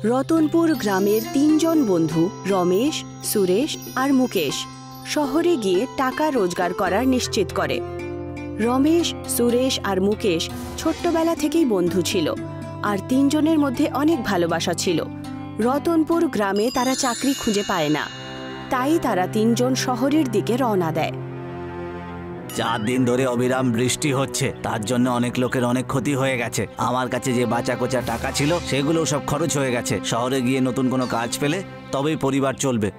রতনপুর গ্রামের তিনজন বন্ধু রমেশ, সুরেশ আর মুকেশ শহরে গিয়ে টাকা রোজগার করার নিশ্চিত করে। রমেশ, সুরেশ আর মুকেশ ছোট্টবেলা থেকেই বন্ধু ছিল আর তিনজনের মধ্যে অনেক ভালোবাসা ছিল। রতনপুর গ্রামে তারা চাকরি খুঁজে পায় না, তাই তারা তিনজন শহরের দিকে রওনা দেয়। 4 দিন ধরে অবিরাম বৃষ্টি হচ্ছে, তার জন্য অনেক লোকের অনেক ক্ষতি হয়ে গেছে। আমার কাছে যে বাঁচা কোচা টাকা ছিল সেগুলো সব খরচ হয়ে গেছে। শহরে গিয়ে নতুন কোনো কাজ পেলে তবেই পরিবার চলবে।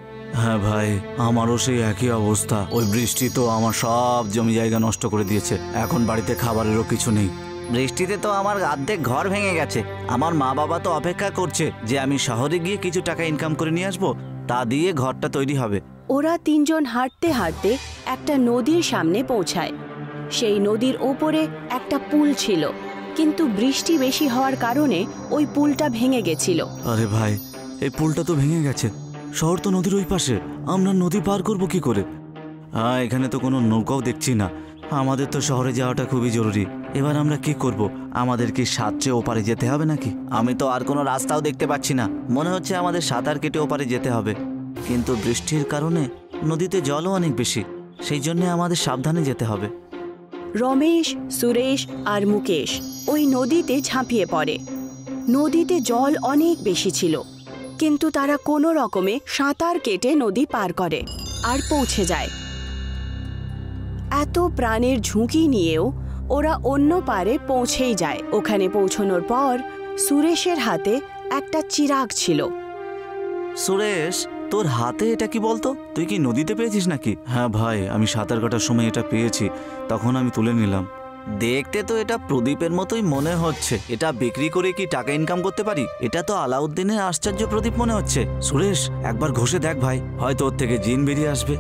হ্যাঁ ভাই, আমারও সেই একই অবস্থা। ওই বৃষ্টি তো আমার সব জমি জায়গা নষ্ট করে দিয়েছে। এখন বাড়িতে খাবারেরও কিছু নেই। বৃষ্টিতে তো আমার অর্ধেক ঘর ভেঙে গেছে। আমার মা বাবা তো অপেক্ষা করছে যে আমি শহরে গিয়ে কিছু টাকা ইনকাম করে নিয়ে আসবো, তা দিয়ে ঘরটা তৈরি হবে। ওরা তিনজন হাঁটতে হাঁটতে একটা নদীর সামনে পৌঁছায়। সেই নদীর ওপরে একটা পুল ছিল, কিন্তু বৃষ্টি বেশি হওয়ার কারণে ওই পুলটা ভেঙে গেছিল। আরে ভাই, এই পুলটা তো ভেঙে গেছে। শহর তো নদীর ওই পাশে, আমরা নদী পার করব কি করে? হ্যাঁ, এখানে তো কোনো নৌকাও দেখছি না। আমাদের তো শহরে যাওয়াটা খুবই জরুরি। এবার আমরা কি করব? আমাদের কি সাঁতরে ওপারে যেতে হবে নাকি? আমি তো আর কোনো রাস্তাও দেখতে পাচ্ছি না। মনে হচ্ছে আমাদের সাঁতার কেটে ওপারে যেতে হবে, কিন্তু বৃষ্টির কারণে নদীতে জলও অনেক বেশি, সেই জন্য আমাদের সাবধানে যেতে হবে। রমেশ, সুরেশ আর মুকেশ ওই নদীতে ঝাঁপিয়ে পড়ে। নদীতে জল অনেক বেশি ছিল, কিন্তু তারা কোনো রকমে সাঁতার কেটে নদী পার করে আর পৌঁছে যায়। এত প্রাণের ঝুঁকি নিয়েও ওরা অন্য পারে পৌঁছেই যায়। ওখানে পৌঁছানোর পর সুরেশের হাতে একটা চিরাগ ছিল। সুরেশ, তোর হাতে এটা কি বলতো? তুই কি নদীতে পেয়েছিস নাকি? হ্যাঁ ভাই, আমি সাঁতার কাটার সময় এটা পেয়েছি, তখন আমি তুলে নিলাম। দেখতে তো এটা প্রদীপের মতোই মনে হচ্ছে। এটা বিক্রি করে কি টাকা ইনকাম করতে পারি? এটা তো আলাউদ্দিনের আশ্চর্য প্রদীপ মনে হচ্ছে। সুরেশ, একবার ঘষে দেখ ভাই, হয়তো ওর থেকে জিন বেরিয়ে আসবে।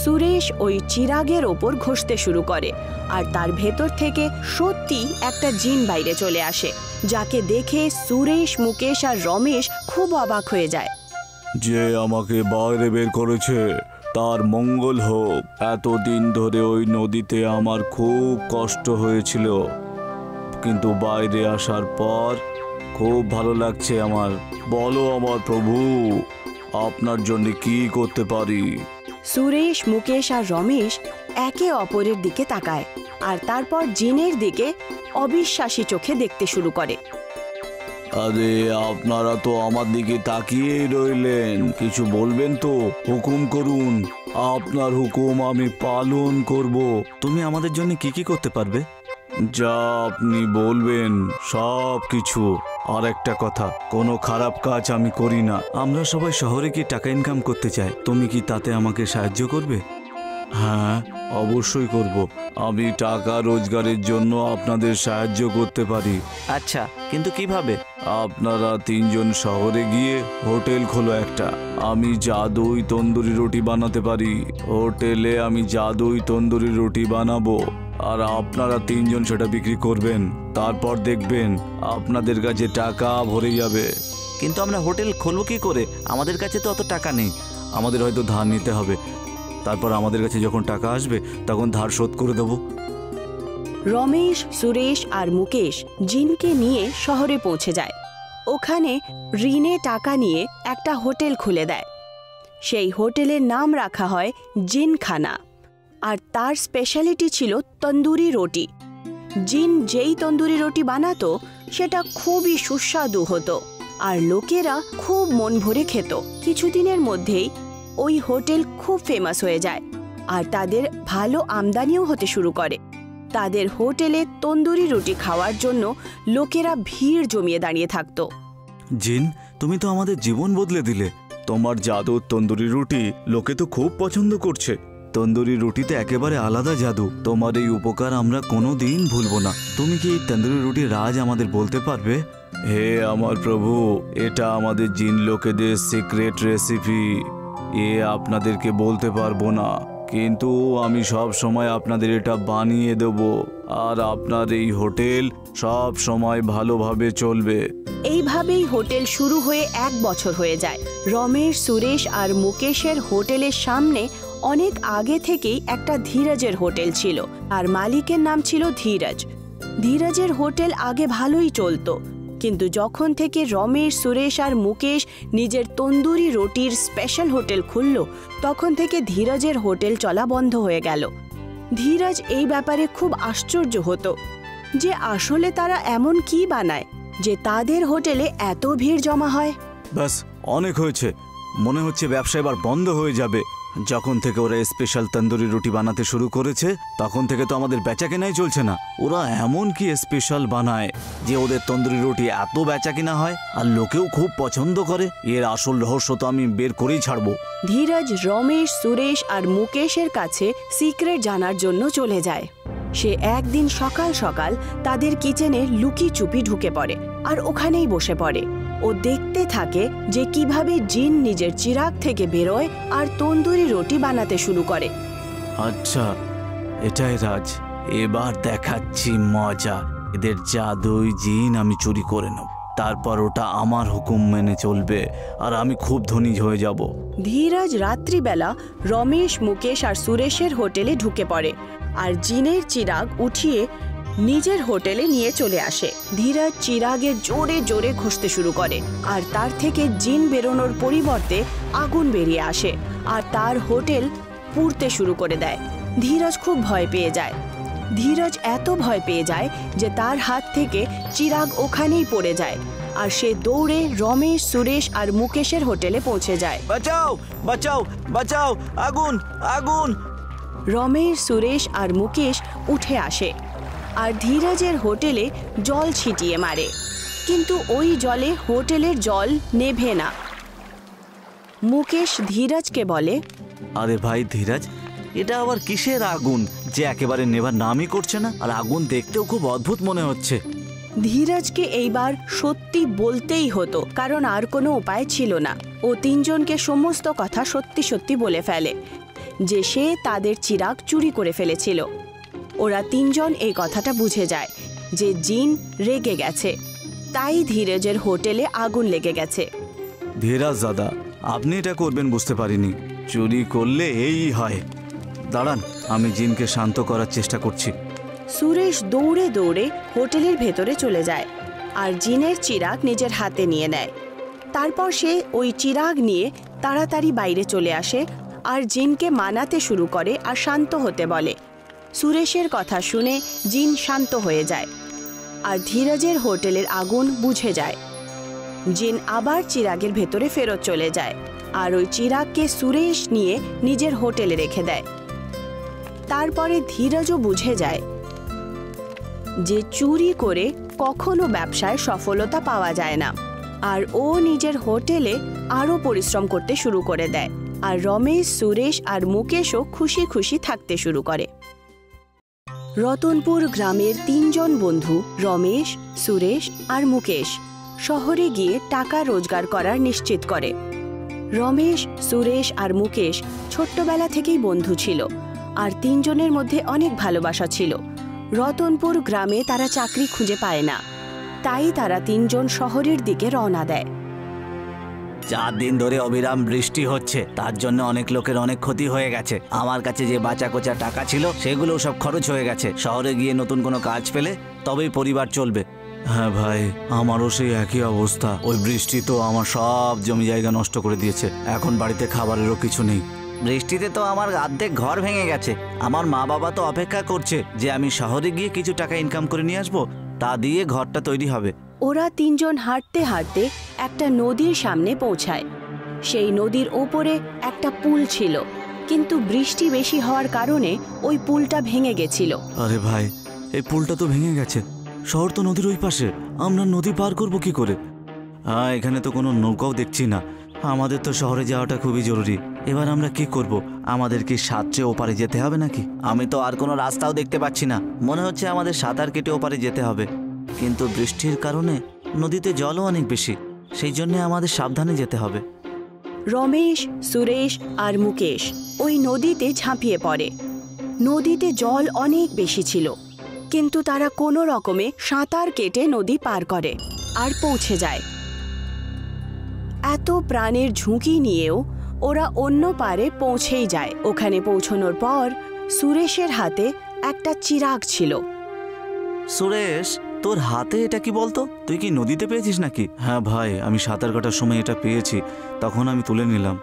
সুরেশ ওই চিরাগের ওপর ঘষতে শুরু করে আর তার ভেতর থেকে সত্যি একটা জিন বাইরে চলে আসে, যাকে দেখে সুরেশ, মুকেশ আর রমেশ খুব অবাক হয়ে যায়। যে আমাকে বাইরে বের করেছে তার মঙ্গল হোক। এতদিন ধরে ওই নদীতে আমার খুব কষ্ট হয়েছিল, কিন্তু বাইরে আসার পর খুব ভালো লাগছে আমার। বলো আমার প্রভু, আপনার জন্য কি করতে পারি? সুরেশ, মুকেশ আর রমেশ একে অপরের দিকে তাকায় আর তারপর জিনের দিকে অবিশ্বাসী চোখে দেখতে শুরু করে। আরে, আপনারা তো আমার দিকে তাকিয়েই রইলেন, কিছু বলবেন তো? হুকুম করুন, আপনার হুকুম আমি পালন করব। তুমি আমাদের জন্য কি কি করতে পারবে? যা আপনি বলবেন সব কিছু। আর একটা কথা, কোনো খারাপ কাজ আমি করি না। আমরা সবাই শহরে কি টাকা ইনকাম করতে চাই, তুমি কি তাতে আমাকে সাহায্য করবে? হ্যাঁ, অবশ্যই করব। আমি টাকা রোজগারের জন্য আপনাদের সাহায্য করতে পারি। আচ্ছা, কিন্তু কিভাবে? আপনারা তিনজন শহরে গিয়ে হোটেল খোলো একটা। আমি জাদুই তন্দুরি রুটি বানাতে পারি। হোটেলে আমি জাদুই তন্দুরি রুটি বানাবো আর আপনারা তিনজন সেটা বিক্রি করবেন। তারপর দেখবেন আপনাদের কাছে টাকা ভরে যাবে। কিন্তু আমরা হোটেল খুলবো কি করে? আমাদের কাছে তো অত টাকা নেই। আমাদের হয়তো ধার নিতে হবে, তারপর আমাদের কাছে যখন টাকা আসবে তখন ধার শোধ করে দেব। রমেশ, সুরেশ আর মুকেশ জিনকে নিয়ে শহরে পৌঁছে যায়। ওখানে ঋণে টাকা নিয়ে একটা হোটেল খুলে দেয়। সেই হোটেলের নাম রাখা হয় জিনখানা, আর তার স্পেশালিটি ছিল তন্দুরি রুটি। জিন যেই তন্দুরি রুটি বানাতো সেটা খুবই সুস্বাদু হতো আর লোকেরা খুব মন ভরে খেত। কিছুদিনের মধ্যেই ওই হোটেল খুব ফেমাস হয়ে যায় আর তাদের ভালো আমদানিও হতে শুরু করে। তাদের হোটেলে তন্দুরি রুটি খাওয়ার জন্য লোকেরা ভিড় জমিয়ে দাঁড়িয়ে থাকতো। জিন, তুমি তো আমাদের জীবন বদলে দিলে। তোমার জাদুর তন্দুরি রুটি লোকে তো খুব পছন্দ করছে। তন্দুরি রুটিতে একেবারে আলাদা জাদু। তোমার এই উপকার আমরা কোনো দিন ভুলবো না। তুমি কি এই তন্দুরি রুটির রাজ আমাদের বলতে পারবে? হে আমার প্রভু, এটা আমাদের জিন লোকেদের সিক্রেট রেসিপি। আপনাদেরকে বলতে পারবো না, কিন্তু আমি সব সময় আপনাদের এটা বানিয়ে দেব আর আপনার এই হোটেল সব সময় ভালোভাবে চলবে। এইভাবেই হোটেল শুরু হয়ে 1 বছর হয়ে যায়। রমেশ, সুরেশ আর মুকেশের হোটেলের সামনে অনেক আগে থেকেই একটা ধীরজের হোটেল ছিল আর মালিকের নাম ছিল ধীরজ। ধীরজের হোটেল আগে ভালোই চলতো, কিন্তু যখন থেকে রমেশ, সুরেশ আর মুকেশ নিজের তন্দুরি রুটির স্পেশাল হোটেল খুলল, তখন থেকে ধীরজের হোটেল চলা বন্ধ হয়ে গেল। ধীরজ এই ব্যাপারে খুব আশ্চর্য হতো যে আসলে তারা এমন কি বানায় যে তাদের হোটেলে এত ভিড় জমা হয়। ব্যাস, অনেক হয়েছে। মনে হচ্ছে ব্যবসা এবার বন্ধ হয়ে যাবে। যখন থেকে ওরা স্পেশাল তন্দুরি রুটি বানাতে শুরু করেছে, তখন থেকে তো আমাদের বেচাকেনাই চলছে না। ওরা এমন কি স্পেশাল বানায় যে ওদের তন্দুরি রুটি এত বেচাকেনা হয় আর লোকেও খুব পছন্দ করে? এর আসল রহস্য তো আমি বের করেই ছাড়বো। ধীরজ রমেশ, সুরেশ আর মুকেশের কাছে সিক্রেট জানার জন্য চলে যায়। সে একদিন সকাল সকাল তাদের কিচেনে লুকি চুপি ঢুকে পড়ে আর ওখানেই বসে পড়ে। ও দেখতে থাকে যে কিভাবে জিন নিজের চিরাগ থেকে বেরোয় আর তন্দুরি রুটি বানাতে শুরু করে। আচ্ছা, এটাই রাজ। এবার দেখাচ্ছি মজা। এদের জাদুই জিন আমি চুরি করে নেব, তারপর ওটা আমার হুকুম মেনে চলবে আর আমি খুব ধনী হয়ে যাব। ধীরজ রাত্রিবেলা রমেশ, মুকেশ আর সুরেশের হোটেলে ঢুকে পড়ে আর জিনের চিরাগ উঠিয়ে নিজের হোটেলে নিয়ে চলে আসে। ধীরজ চিরাগে জোরে জোরে ঘষতে শুরু করে আর তার থেকে জিন বেরোনোর পরিবর্তে আগুন বেরিয়ে আসে আর তার হোটেল পুড়তে শুরু করে দেয়। ধীরজ খুব ভয় পেয়ে যায়। ধীরজ এত ভয় পেয়ে যায় যে তার হাত থেকে চিরাগ ওখানেই পড়ে যায় আর সে দৌড়ে রমেশ, সুরেশ আর মুকেশের হোটেলে পৌঁছে যায়। বাঁচাও, বাঁচাও, বাঁচাও! আগুন, আগুন! রমেশ, সুরেশ আর মুকেশ উঠে আসে আর ধীরজের হোটেলে জল ছিটিয়ে মারে, কিন্তু ওই জলে হোটেলের জল নেভে না। মুকেশ ধীরজকে বলে, আরে ভাই ধীরজ, এটা আবার কিসের আগুন যে একেবারে নেবার নামই করছে না? আর আগুন দেখতেও খুব অদ্ভুত মনে হচ্ছে। ধীরজকে এইবার সত্যি বলতেই হতো, কারণ আর কোনো উপায় ছিল না। ও তিনজনকে সমস্ত কথা সত্যি সত্যি বলে ফেলে যে সে তাদের চিরাগ চুরি করে ফেলেছিল। ওরা তিনজন এই কথাটা বুঝে যায় যে জিন রেগে গেছে, তাই ধীরজের হোটেলে আগুন লেগে গেছে। ধীরাজ দাদা, আপনি এটা করবেন বুঝতে পারিনি। চুরি করলে এই হয়। দাঁড়ান, আমি জিনকে শান্ত করার চেষ্টা করছি। সুরেশ দৌড়ে দৌড়ে হোটেলের ভেতরে চলে যায় আর জিনের চিরাগ নিজের হাতে নিয়ে নেয়। তারপর সে ওই চিরাগ নিয়ে তাড়াতাড়ি বাইরে চলে আসে আর জিনকে মানাতে শুরু করে আর শান্ত হতে বলে। সুরেশের কথা শুনে জিন শান্ত হয়ে যায় আর ধীরজের হোটেলের আগুন বুঝে যায়। জিন আবার চিরাগের ভেতরে ফেরত চলে যায় আর ওই চিরাগকে সুরেশ নিয়ে নিজের হোটেলে রেখে দেয়। তারপরে ধীরজও বুঝে যায় যে চুরি করে কখনো ব্যবসায় সফলতা পাওয়া যায় না, আর ও নিজের হোটেলে আরও পরিশ্রম করতে শুরু করে দেয় আর রমেশ, সুরেশ আর মুকেশও খুশি খুশি থাকতে শুরু করে। রতনপুর গ্রামের তিনজন বন্ধু রমেশ, সুরেশ আর মুকেশ শহরে গিয়ে টাকা রোজগার করার নিশ্চিত করে। রমেশ, সুরেশ আর মুকেশ ছোট্টবেলা থেকেই বন্ধু ছিল আর তিনজনের মধ্যে অনেক ভালোবাসা ছিল। রতনপুর গ্রামে তারা চাকরি খুঁজে পায় না, তাই তারা তিনজন শহরের দিকে রওনা দেয়। 4 দিন ধরে অবিরাম বৃষ্টি হচ্ছে, তার জন্য অনেক লোকের অনেক ক্ষতি হয়ে গেছে। আমার কাছে যে বাঁচা কোচা টাকা ছিল সেগুলো সব খরচ হয়ে গেছে। শহরে গিয়ে নতুন কোনো কাজ পেলে তবেই পরিবার চলবে। হ্যাঁ ভাই, আমারও সেই একই অবস্থা। ওই বৃষ্টি তো আমার সব জমি জায়গা নষ্ট করে দিয়েছে। এখন বাড়িতে খাবারেরও কিছু নেই। বৃষ্টিতে তো আমার অর্ধেক ঘর ভেঙে গেছে। আমার মা বাবা তো অপেক্ষা করছে যে আমি শহরে গিয়ে কিছু টাকা ইনকাম করে নিয়ে আসবো, তা দিয়ে ঘরটা তৈরি হবে। ওরা তিনজন হাঁটতে হাঁটতে একটা নদীর সামনে পৌঁছায়। সেই নদীর ওপরে একটা পুল ছিল, কিন্তু বৃষ্টি বেশি হওয়ার কারণে ওই পুলটা ভেঙে গেছিল। আরে ভাই, এই পুলটা তো ভেঙে গেছে। শহর তো নদীর ওই পাশে, আমরা নদী পার করব কি করে? এখানে তো কোনো নৌকাও দেখছি না। আমাদের তো শহরে যাওয়াটা খুবই জরুরি। এবার আমরা কি করব? আমাদের কি সাঁতরে ওপারে যেতে হবে নাকি? আমি তো আর কোনো রাস্তাও দেখতে পাচ্ছি না। মনে হচ্ছে আমাদের সাঁতার কেটে ওপারে যেতে হবে, কিন্তু বৃষ্টির কারণে নদীতে জলও অনেক বেশি, সেই জন্য আমাদের সাবধানে যেতে হবে। রমেশ, সুরেশ আর মুকেশ ওই নদীতে ঝাঁপিয়ে পড়ে। নদীতে জল অনেক বেশি ছিল, কিন্তু তারা কোনো রকমে সাঁতার কেটে নদী পার করে আর পৌঁছে যায়। এত প্রাণের ঝুঁকি নিয়েও ওরা অন্য পারে পৌঁছেই যায়। ওখানে পৌঁছানোর পর সুরেশের হাতে একটা চিরাগ ছিল। সুরেশ, তোর হাতে এটা কি বলতো? তুই কি নদীতে পেয়েছিস নাকি? হ্যাঁ ভাই, আমি সাঁতার কাটার সময় এটা পেয়েছি, তখন আমি তুলে নিলাম।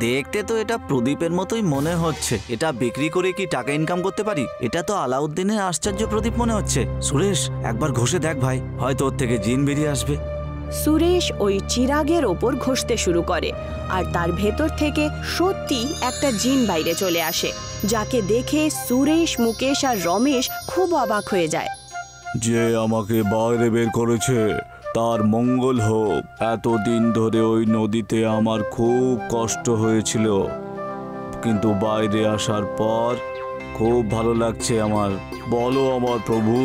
দেখতে তো এটা প্রদীপের মতোই মনে হচ্ছে। এটা বিক্রি করে কি টাকা ইনকাম করতে পারি? এটা তো আলাউদ্দিনের আশ্চর্য প্রদীপ মনে হচ্ছে। সুরেশ, একবার ঘষে দেখ ভাই, হয়তো ওর থেকে জিন বেরিয়ে আসবে। সুরেশ ওই চিরাগের ওপর ঘষতে শুরু করে আর তার ভেতর থেকে সত্যি একটা জিন বাইরে চলে আসে, যাকে দেখে সুরেশ, মুকেশ আর রমেশ খুব অবাক হয়ে যায়। যে আমাকে বাইরে বের করেছে তার মঙ্গল হোক। এতদিন ধরে ওই নদীতে আমার খুব কষ্ট হয়েছিল, কিন্তু বাইরে আসার পর খুব ভালো লাগছে আমার। বলো আমার প্রভু,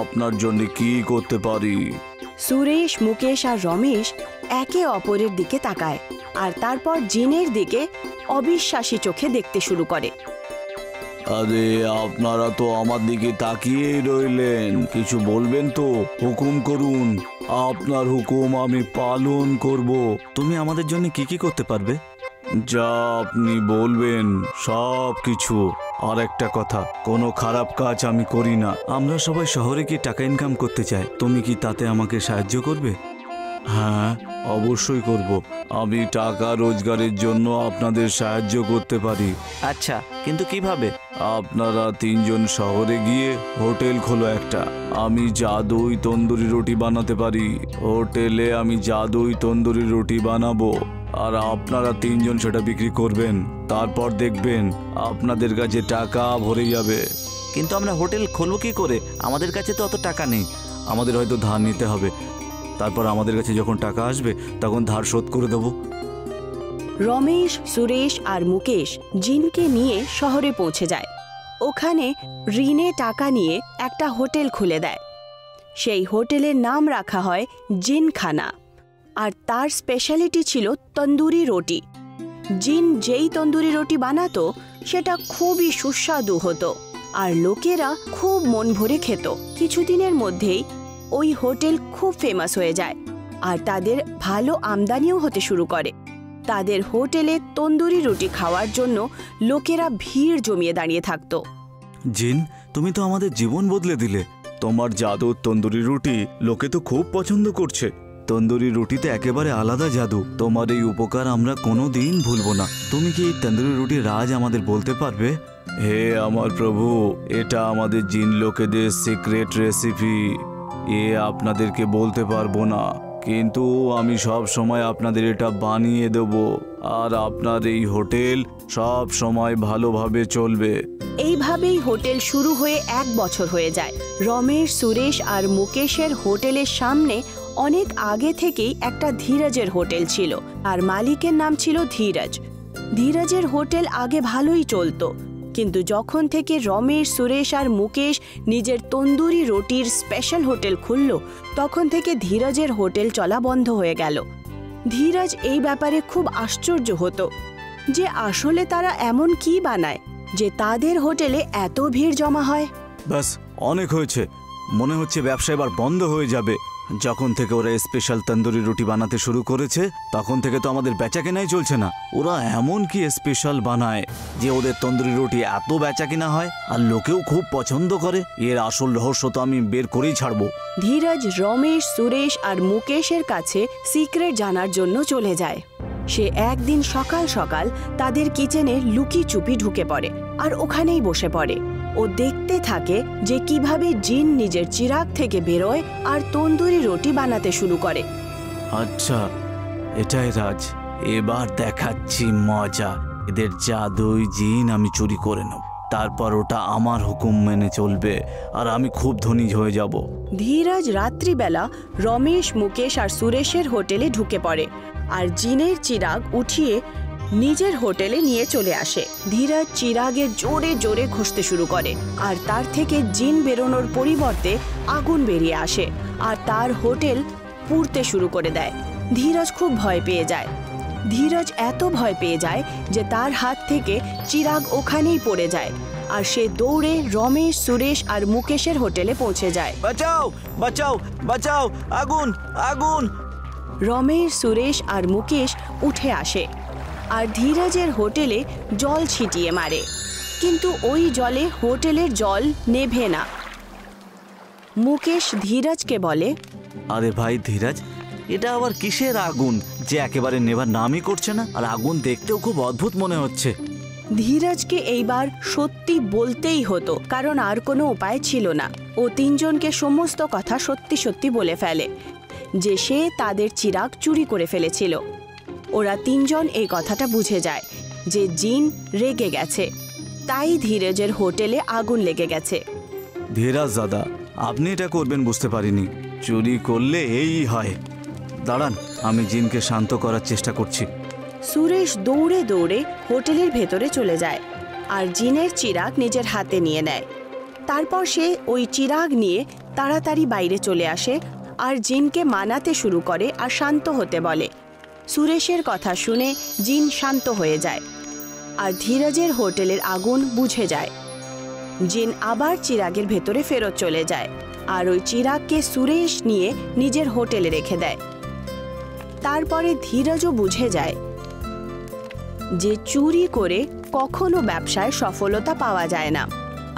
আপনার জন্য কি করতে পারি? সুরেশ, মুকেশ আর রমেশ একে অপরের দিকে তাকায় আর তারপর জিনের দিকে অবিশ্বাসী চোখে দেখতে শুরু করে। আরে আপনারা তো আমার দিকে তাকিয়েই রইলেন, কিছু বলবেন তো? হুকুম করুন, আপনার হুকুম আমি পালন করব। তুমি আমাদের জন্য কি কি করতে পারবে? যা আপনি বলবেন সব কিছু। আর একটা কথা, কোনো খারাপ কাজ আমি করি না। আমরা সবাই শহরে গিয়ে টাকা ইনকাম করতে চাই, তুমি কি তাতে আমাকে সাহায্য করবে? হ্যাঁ, অবশ্যই করব। আমি টাকা রোজগারের জন্য আপনাদের সাহায্য করতে পারি। আচ্ছা, কিন্তু কিভাবে? আপনারা তিনজন শহরে গিয়ে হোটেল খোলো একটা। আমি জাদুই তন্দুরি রুটি বানাতে পারি। হোটেলে আমি জাদুই তন্দুরি রুটি বানাবো আর আপনারা তিনজন সেটা বিক্রি করবেন। তারপর দেখবেন আপনাদের কাছে টাকা ভরে যাবে। কিন্তু আমরা হোটেল খুলবো কি করে? আমাদের কাছে তো অত টাকা নেই। আমাদের হয়তো ধার নিতে হবে, তারপর আমাদের কাছে যখন টাকা আসবে তখন ধার শোধ করে দেব। রমেশ, সুরেশ আর মুকেশ জিনকে নিয়ে শহরে পৌঁছে যায়। ওখানে ঋণে টাকা নিয়ে একটা হোটেল খুলে দেয়। সেই হোটেলের নাম রাখা হয় জিনখানা, আর তার স্পেশালিটি ছিল তন্দুরি রুটি। জিন যেই তন্দুরি রুটি বানাতো সেটা খুবই সুস্বাদু হতো আর লোকেরা খুব মন ভরে খেত। কিছুদিনের মধ্যেই ওই হোটেল খুব ফেমাস হয়ে যায় আর তাদের ভালো আমদানিও হতে শুরু করে। তাদের হোটেলে তন্দুরি রুটি খাওয়ার জন্য লোকেরা ভিড় জমিয়ে দাঁড়িয়ে থাকতো। জিন, তুমি তো আমাদের জীবন বদলে দিলে। তোমার জাদুর তন্দুরি রুটি লোকে তো খুব পছন্দ করছে। তন্দুরি রুটিতে একেবারে আলাদা জাদু। তোমার এই উপকার আমরা কোনো দিন ভুলবো না। তুমি কি এই তন্দুরি রুটির রাজ আমাদের বলতে পারবে? হে আমার প্রভু, এটা আমাদের জিন লোকেদের সিক্রেট রেসিপি। এ আপনাদেরকে বলতে পারবো না, কিন্তু আমি সব সময় আপনাদের এটা বানিয়ে দেব আর আপনার এই হোটেল সব সময় ভালোভাবে চলবে। এইভাবেই হোটেল শুরু হয়ে 1 বছর হয়ে যায়। রমেশ, সুরেশ আর মুকেশের হোটেলের সামনে অনেক আগে থেকেই একটা ধীরজের হোটেল ছিল আর মালিকের নাম ছিল ধীরজ। ধীরজের হোটেল আগে ভালোই চলতো, কিন্তু যখন থেকে রমেশ, সুরেশ আর মুকেশ নিজের তন্দুরি রুটির স্পেশাল হোটেল খুলল, তখন থেকে ধীরজের হোটেল চলা বন্ধ হয়ে গেল। ধীরজ এই ব্যাপারে খুব আশ্চর্য হতো যে আসলে তারা এমন কি বানায় যে তাদের হোটেলে এত ভিড় জমা হয়। ব্যাস, অনেক হয়েছে। মনে হচ্ছে ব্যবসা এবার বন্ধ হয়ে যাবে। যখন থেকে ওরা স্পেশাল তন্দুরি রুটি বানাতে শুরু করেছে তখন থেকে তো আমাদের বেচাকেনাই চলছে না। ওরা এমন কি স্পেশাল বানায় যে ওদের তন্দুরি রুটি এত বেচাকেনা হয় আর লোকেও খুব পছন্দ করে? এর আসল রহস্য তো আমি বের করেই ছাড়বো। ধীরজ রমেশ, সুরেশ আর মুকেশের কাছে সিক্রেট জানার জন্য চলে যায়। সে একদিন সকাল সকাল তাদের কিচেনে লুকি চুপি ঢুকে পড়ে আর ওখানেই বসে পড়ে। ও দেখতে থাকে যে কিভাবে জিন নিজের চিরাগ থেকে বেরোয় আর তন্দুরি রুটি বানাতে শুরু করে। আচ্ছা, এটাই রাজ। এবার দেখাচ্ছি মজা। এদের জাদুই জিন আমি চুরি করে নেব, তারপর ওটা আমার হুকুম মেনে চলবে আর আমি খুব ধনী হয়ে যাব। ধীরজ রাত্রিবেলা রমেশ, মুকেশ আর সুরেশের হোটেলে ঢুকে পড়ে আর জিনের চিরাগ উঠিয়ে নিজের হোটেলে নিয়ে চলে আসে। ধীরজ চিরাগে জোরে জোরে ঘষতে শুরু করে আর তার থেকে জিন বেরোনোর পরিবর্তে আগুন বেরিয়ে আসে আর তার হোটেল পুড়তে শুরু করে দেয়। ধীরজ খুব ভয় পেয়ে যায়। ধীরজ এত ভয় পেয়ে যায় যে তার হাত থেকে চিরাগ ওখানেই পড়ে যায় আর সে দৌড়ে রমেশ, সুরেশ আর মুকেশের হোটেলে পৌঁছে যায়। বাঁচাও, বাঁচাও, বাঁচাও, আগুন, আগুন! রমেশ, সুরেশ আর মুকেশ উঠে আসে আর ধীরজের হোটেলে জল ছিটিয়ে মারে, কিন্তু ওই জলে হোটেলের জল নেভে না। মুকেশ ধীরজকে বলে, আরে ভাই ধীরজ, এটা আবার কিসের আগুন যে একেবারে নেভার নামই করছে না? আর আগুন দেখতেও খুব অদ্ভুত মনে হচ্ছে। ধীরজকে এইবার সত্যি বলতেই হতো, কারণ আর কোনো উপায় ছিল না। ও তিনজনকে সমস্ত কথা সত্যি সত্যি বলে ফেলে যে সে তাদের চিরাগ চুরি করে ফেলেছিল। ওরা তিনজন এই কথাটা বুঝে যায় যে জিন রেগে গেছে, তাই ধীরজের হোটেলে আগুন লেগে গেছে। ধীরাজ দাদা, আপনি এটা করবেন বুঝতে পারিনি। চুরি করলে এই হয়। দাঁড়ান, আমি জিনকে শান্ত করার চেষ্টা করছি। সুরেশ দৌড়ে দৌড়ে হোটেলের ভেতরে চলে যায় আর জিনের চিরাগ নিজের হাতে নিয়ে নেয়। তারপর সে ওই চিরাগ নিয়ে তাড়াতাড়ি বাইরে চলে আসে আর জিনকে মানাতে শুরু করে আর শান্ত হতে বলে। সুরেশের কথা শুনে জিন শান্ত হয়ে যায় আর ধীরজের হোটেলের আগুন বুঝে যায়। জিন আবার চিরাগের ভেতরে ফেরত চলে যায় আর ওই চিরাগকে সুরেশ নিয়ে নিজের হোটেলে রেখে দেয়। তারপরে ধীরজও বুঝে যায় যে চুরি করে কখনো ব্যবসায় সফলতা পাওয়া যায় না,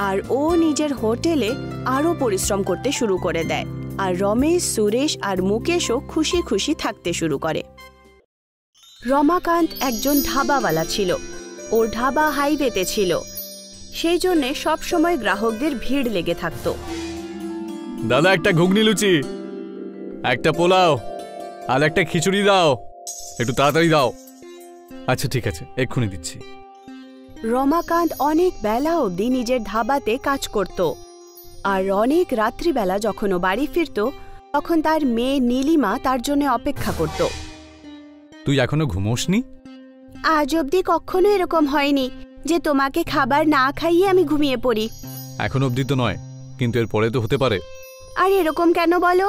আর ও নিজের হোটেলে আরও পরিশ্রম করতে শুরু করে দেয়। আর রমেশ, সুরেশ আর মুকেশও খুশি খুশি থাকতে শুরু করে। রমাকান্ত একজন ধাবাওয়ালা ছিল। ওর ধাবা হাইওয়েতে ছিল, সেই জন্যে সবসময় গ্রাহকদের ভিড় লেগে থাকত। দাদা, একটা ঘুগনি লুচি, একটা পোলাও আর একটা খিচুড়ি দাও, একটু তাড়াতাড়ি দাও। আচ্ছা ঠিক আছে, এক্ষুনি দিচ্ছি। রমাকান্ত অনেক বেলা অবধি নিজের ধাবাতে কাজ করত, আর অনেক রাত্রিবেলা যখন ও বাড়ি ফিরত তখন তার মেয়ে নীলিমা তার জন্য অপেক্ষা করত। তুই এখনো ঘুমোসনি? আজ অবধি কখনো এরকম হয়নি যে তোমাকে খাবার না খাইয়ে আমি ঘুমিয়ে পড়ি। এখন অবধি তো নয়, কিন্তু এর পরে তো হতে পারে। আর এরকম কেন বলো?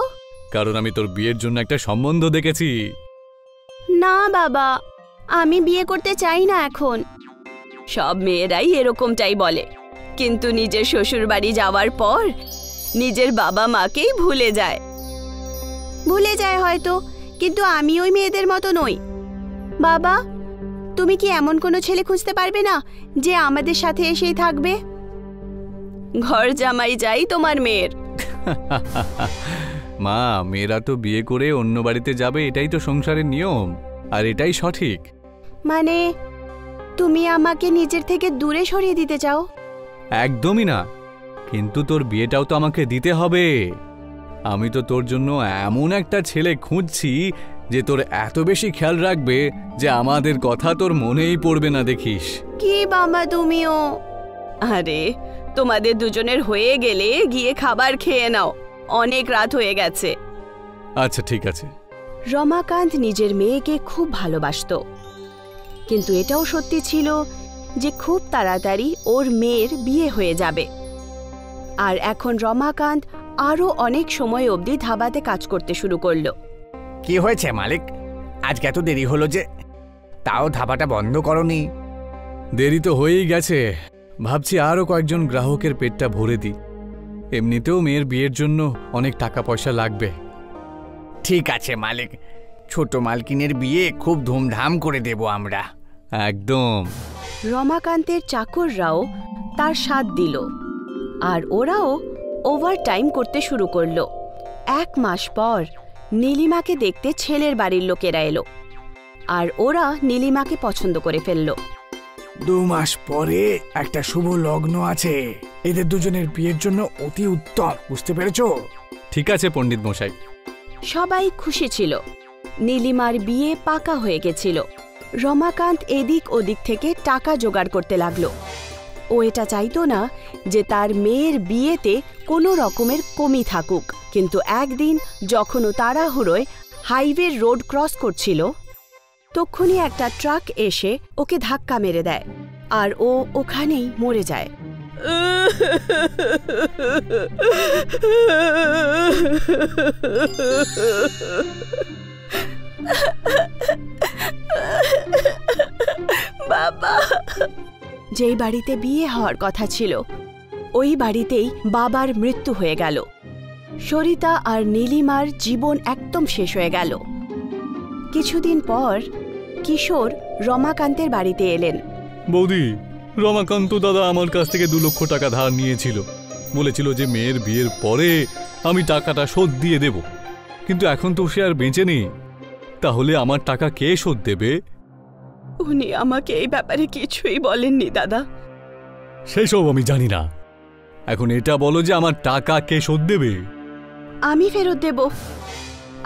কারণ আমি তোর বিয়ের জন্য একটা সম্বন্ধ দেখেছি। না বাবা, আমি বিয়ে করতে চাই না এখন। সব মেয়েরাই এরকমটাই বলে, কিন্তু নিজের শ্বশুর বাড়ি যাওয়ার পর নিজের বাবা মাকেই ভুলে যায় হয়তো, কিন্তু আমি ওই মেয়েদের মতো নই। বাবা, তুমি কি এমন কোনো ছেলে খুঁজতে পারবে না যে আমাদের সাথে এসেই থাকবে? ঘর জামাই চাই তোমার মেয়ের। মা, মেয়েরা তো বিয়ে করে অন্য বাড়িতে যাবে, এটাই তো সংসারের নিয়ম, আর এটাই সঠিক। মানে তুমি আমাকে নিজের থেকে দূরে সরিয়ে দিতে চাও? একদমই না, কিন্তু তোর বিয়েটাও তো আমাকে দিতে হবে। আমি তো তোর জন্য এমন একটা ছেলে খুঁজছি যে তোর এত বেশি খেয়াল রাখবে যে আমাদের কথা তোর মনেই পড়বে না, দেখিস। কি বাবা তুমিও? আরে তোমাদের দুজনের হয়ে গেলে গিয়ে খাবার খেয়ে নাও, অনেক রাত হয়ে গেছে। আচ্ছা ঠিক আছে। রমাকান্ত নিজের মেয়েকে খুব ভালোবাসতো, কিন্তু এটাও সত্যি ছিল যে খুব তাড়াতাড়ি ওর মেয়ের বিয়ে হয়ে যাবে। আর এখন রমাকান্ত আরও অনেক সময় অবধি ধাবাতে কাজ করতে শুরু করলো। কি হয়েছে মালিক, আজকে এত দেরি হলো যে? তাও ধাবাটা বন্ধ করনি? দেরি তো হয়েই গেছে, ভাবছি আরও কয়েকজন গ্রাহকের পেটটা ভরে দিই। এমনিতেও মেয়ের বিয়ের জন্য অনেক টাকা পয়সা লাগবে। ঠিক আছে মালিক, ছোট মালকিনের বিয়ে খুব ধুমধাম করে দেব আমরা। একদম। রমাকান্তের চাকররাও তার সাথ দিল আর ওরাও ওভারটাইম করতে শুরু করলো। 1 মাস পর নীলিমাকে দেখতে ছেলের বাড়ির লোকেরা এলো আর ওরা নীলিমাকে পছন্দ করে ফেলল। 2 মাস পরে একটা শুভ লগ্ন আছে, এদের দুজনের বিয়ের জন্য অতি উত্তম, বুঝতে পেরেছো? ঠিক আছে পণ্ডিত মশাই। সবাই খুশি ছিল, নীলিমার বিয়ে পাকা হয়ে গেছিল। রমাকান্ত এদিক ওদিক থেকে টাকা জোগাড় করতে লাগলো। ও এটা চাইতো না যে তার মেয়ের বিয়েতে কোনো রকমের কমি থাকুক, কিন্তু একদিন যখন ও তাড়াহুড়োয় হাইওয়ে রোড ক্রস করছিল তখনই একটা ট্রাক এসে ওকে ধাক্কা মেরে দেয় আর ও ওখানেই মরে যায়। বাবা, যেই বাড়িতে বিয়ে হওয়ার কথা ছিল ওই বাড়িতেই বাবার মৃত্যু হয়ে গেল। সরিতা আর নীলিমার জীবন একদম শেষ হয়ে গেল। কিছুদিন পর কিশোর রমাকান্তের বাড়িতে এলেন। বৌদি, রমাকান্ত দাদা আমার কাছ থেকে 2 লক্ষ টাকা ধার নিয়েছিল, বলেছিল যে মেয়ের বিয়ের পরে আমি টাকাটা শোধ দিয়ে দেব, কিন্তু এখন তো সে আর বেঁচে নেই। তাহলে আমার টাকা কে শোধ দেবে? উনি আমাকে এই ব্যাপারে কিছুই বলেননি দাদা। সেসব আমি জানি না। এখন এটা বলো যে আমার টাকা কে শোধ দেবে? আমি ফেরত দেব।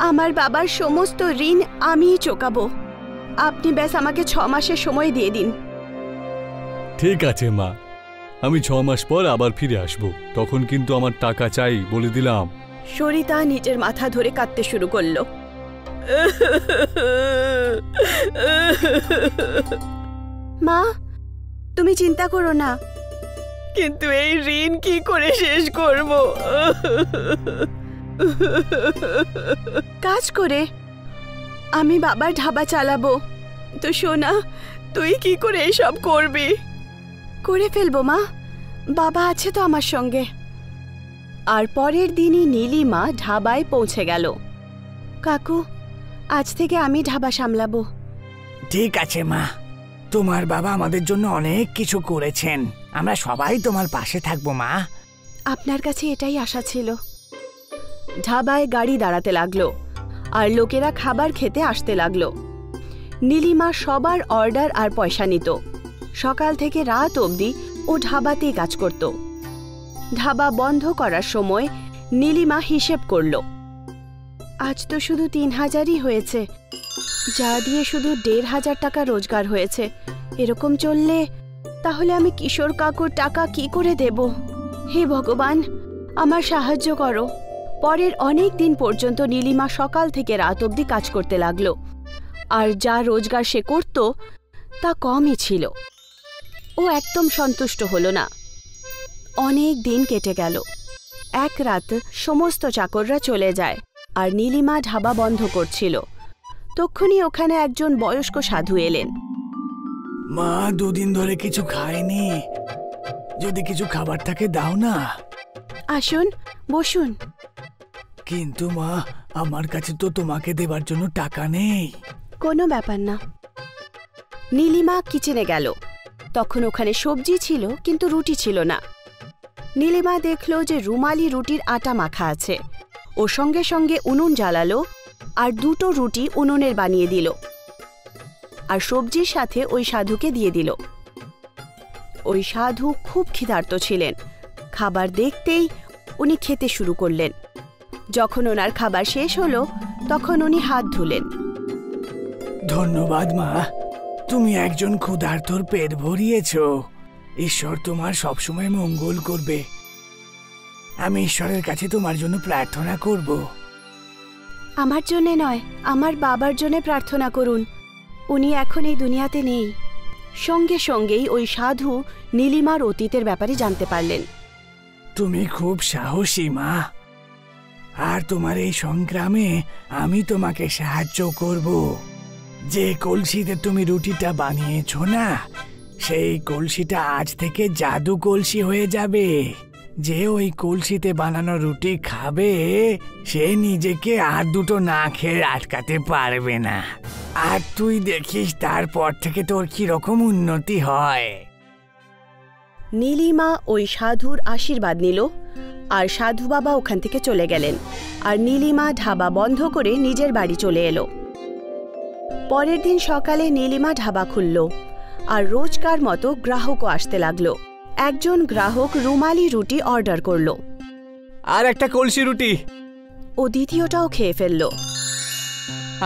আমার বাবার সমস্ত ঋণ আমিই চোকাবো। আপনি ব্যাস আমাকে 6 মাসের সময় দিয়ে দিন। ঠিক আছে মা, আমি 6 মাস পর আবার ফিরে আসব। তখন কিন্তু আমার টাকা চাই, বলে দিলাম। সরিতা নিজের মাথা ধরে কাঁদতে শুরু করলো। মা, তুমি চিন্তা করো না, কিন্তু এই ঋণ কি করে শেষ করব? কাজ করে আমি বাবার ধাবা চালাবো। তো সোনা, তুই কি করে এসব করবি? করে ফেলবো মা, বাবা আছে তো আমার সঙ্গে। আর পরের দিনই নীলিমা ধাবায় পৌঁছে গেল। কাকু, আজ থেকে আমি ধাবা সামলাবো। ঠিক আছে মা, তোমার বাবা আমাদের জন্য অনেক কিছু করেছেন, আমরা সবাই তোমার পাশে থাকবো মা। আপনার কাছে এটাই আশা ছিল। ধাবায় গাড়ি দাঁড়াতে লাগলো আর লোকেরা খাবার খেতে আসতে লাগলো। নীলিমা সবার অর্ডার আর পয়সা নিত। সকাল থেকে রাত অবধি ও ধাবাতেই কাজ করত। ধাবা বন্ধ করার সময় নীলিমা হিসেব করল, আজ তো শুধু 3000ই হয়েছে, যা দিয়ে শুধু 1500 টাকা রোজগার হয়েছে। এরকম চললে তাহলে আমি কিশোর কাকুর টাকা কি করে দেব? হে ভগবান, আমার সাহায্য করো। পরের অনেক দিন পর্যন্ত নীলিমা সকাল থেকে রাত অবধি কাজ করতে লাগলো, আর যা রোজগার সে করত তা কমই ছিল। ও একদম সন্তুষ্ট হলো না। অনেক দিন কেটে গেল। এক রাত সমস্ত চাকররা চলে যায় আর নীলিমা ধাবা বন্ধ করছিল। তখনই ওখানে একজন বয়স্ক সাধু এলেন। মা 2 দিন ধরে কিছু খায়নি, যদি কিছু খাবার থাকে দাও না। আসুন, বসুন। কিন্তু মা, আমার কাছে তো তোমাকে দেবার জন্য টাকা নেই। কোনো ব্যাপার না। নীলিমা কিচেনে গেল। তখন ওখানে সবজি ছিল কিন্তু রুটি ছিল না। নীলিমা দেখল যে রুমালি রুটির আটা মাখা আছে। ও সঙ্গে সঙ্গে উনুন জ্বালালো আর 2টো রুটি উনুনের বানিয়ে দিল আর সবজির সাথে ওই সাধুকে দিয়ে দিল। ওই সাধু খুব ক্ষিধার্ত ছিলেন। খাবার দেখতেই উনি খেতে শুরু করলেন। যখন ওনার খাবার শেষ হলো তখন উনি হাত ধুলেন। ধন্যবাদ মা, তুমি একজন ক্ষুধার্তর পেট ভরিয়েছ। ঈশ্বর তোমার সবসময় মঙ্গল করবে। আমি ঈশ্বরের কাছে তোমার জন্য প্রার্থনা করব। আমার জন্যে নয়, আমার বাবার জন্য প্রার্থনা করুন। উনি এখন এই দুনিয়াতে নেই। সঙ্গে সঙ্গেই ওই সাধু নীলিমার অতীতের ব্যাপারে জানতে পারলেন। তুমি খুব সাহসী মা, আর তোমার এই সংগ্রামে আমি তোমাকে সাহায্য করব। যে কলসিতে তুমি রুটিটা বানিয়েছো না, সেই কলসিটা আজ থেকে জাদু কলসি হয়ে যাবে। যে ওই কলসিতে বানানো রুটি খাবে সে নিজেকে আর 2টো না খেয়ে আটকাতে পারবে না। আর তুই দেখিস তারপর থেকে তোর কিরকম উন্নতি হয়। নীলিমা ওই সাধুর আশীর্বাদ নিল আর সাধু বাবা ওখান থেকে চলে গেলেন। আর নীলিমা ধাবা বন্ধ করে নিজের বাড়ি চলে এলো। পরের দিন সকালে নীলিমা ধাবা খুলল আর রোজকার মতো গ্রাহকও আসতে লাগলো। একজন গ্রাহক রুমালি রুটি অর্ডার করলো। আর একটা কলসি রুটি। ও দ্বিতীয়টাও খেয়ে ফেলল।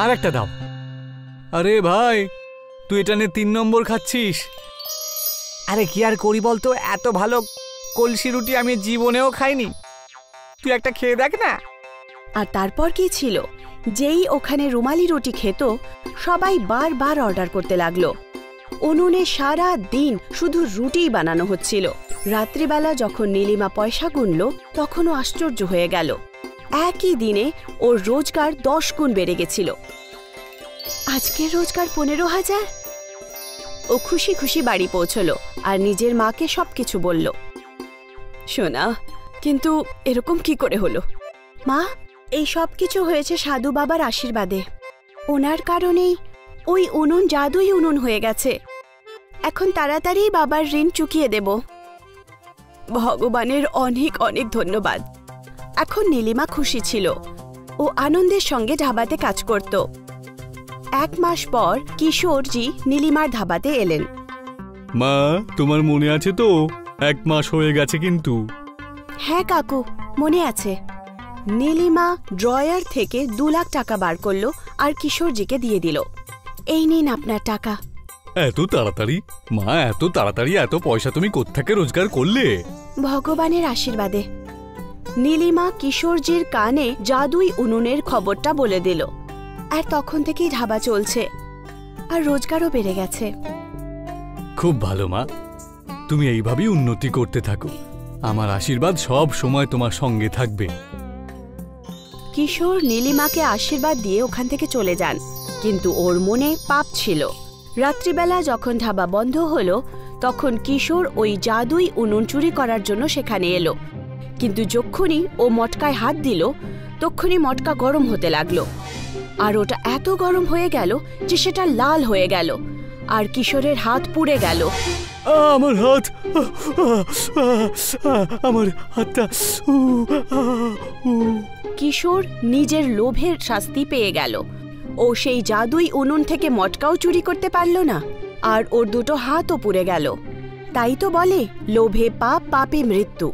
আর একটা দাও। আরে ভাই, তুই এটা নিয়ে 3 নম্বর খাচ্ছিস। আরে কি আর করি বলতো, এত ভালো কলসি রুটি আমি জীবনেও খাইনি। তুই একটা খেয়ে দেখ না। আর তারপর কি ছিল, যেই ওখানে রুমালি রুটি খেত সবাই বারবার অর্ডার করতে লাগলো। উনুনে সারা দিন শুধু রুটিই বানানো হচ্ছিল। রাত্রিবেলা যখন নীলিমা পয়সা গুনল তখনও আশ্চর্য হয়ে গেল। একই দিনে ওর রোজগার 10 গুণ বেড়ে গেছিল। আজকের রোজগার 15,000। ও খুশি খুশি বাড়ি পৌঁছলো আর নিজের মাকে সবকিছু বলল। সোনা, কিন্তু এরকম কি করে হলো? মা, এই সব কিছু হয়েছে সাধু বাবার আশীর্বাদে। ওনার কারণেই ওই উনুন জাদুই উনুন হয়ে গেছে। এখন তাড়াতাড়ি বাবার ঋণ চুকিয়ে দেব। ভগবানের অনেক অনেক ধন্যবাদ। এখন নীলিমা খুশি ছিল ও আনন্দের সঙ্গে ধাবাতে কাজ করত। 1 মাস পর কিশোরজি নীলিমার ধাবাতে এলেন। মা, তোমার মনে আছে তো 1 মাস হয়ে গেছে কিন্তু। হ্যাঁ কাকু, মনে আছে। নীলিমা ড্রয়ার থেকে 2 লাখ টাকা বার করলো আর কিশোরজিকে দিয়ে দিল। এই নিন আপনার টাকা। এত তাড়াতাড়ি? মা, এত তাড়াতাড়ি এত পয়সা তুমি কোত্থেকে রোজগার করলে? ভগবানের আশীর্বাদে। নীলিমা কিশোরজির কানে জাদুই উনুনের খবরটা বলে দিল, আর তখন থেকেই ধাবা চলছে আর রোজগারও বেড়ে গেছে। খুব ভালো মা, তুমি এইভাবেই উন্নতি করতে থাকো। আমার আশীর্বাদ সব সময় তোমার সঙ্গে থাকবে। কিশোর নীলিমাকে আশীর্বাদ দিয়ে ওখান থেকে চলে যান, কিন্তু ওর মনে পাপ ছিল। রাত্রিবেলা যখন ধাবা বন্ধ হলো তখন কিশোর ওই জাদুই উনুন চুরি করার জন্য সেখানে এলো, কিন্তু যখনই ও মটকায় হাত দিল তখনই মটকা গরম হতে লাগলো, আর ওটা এত গরম হয়ে গেল যে সেটা লাল হয়ে গেল আর কিশোরের হাত পুড়ে গেল। আমার হাত, আমার হাতটা। কিশোর নিজের লোভের শাস্তি পেয়ে গেল। ও সেই জাদুই উনুন থেকে মটকাও চুরি করতে পারল না, আর ওর 2টো হাতও পুড়ে গেল। তাই তো বলে, লোভে পাপ, পাপে মৃত্যু।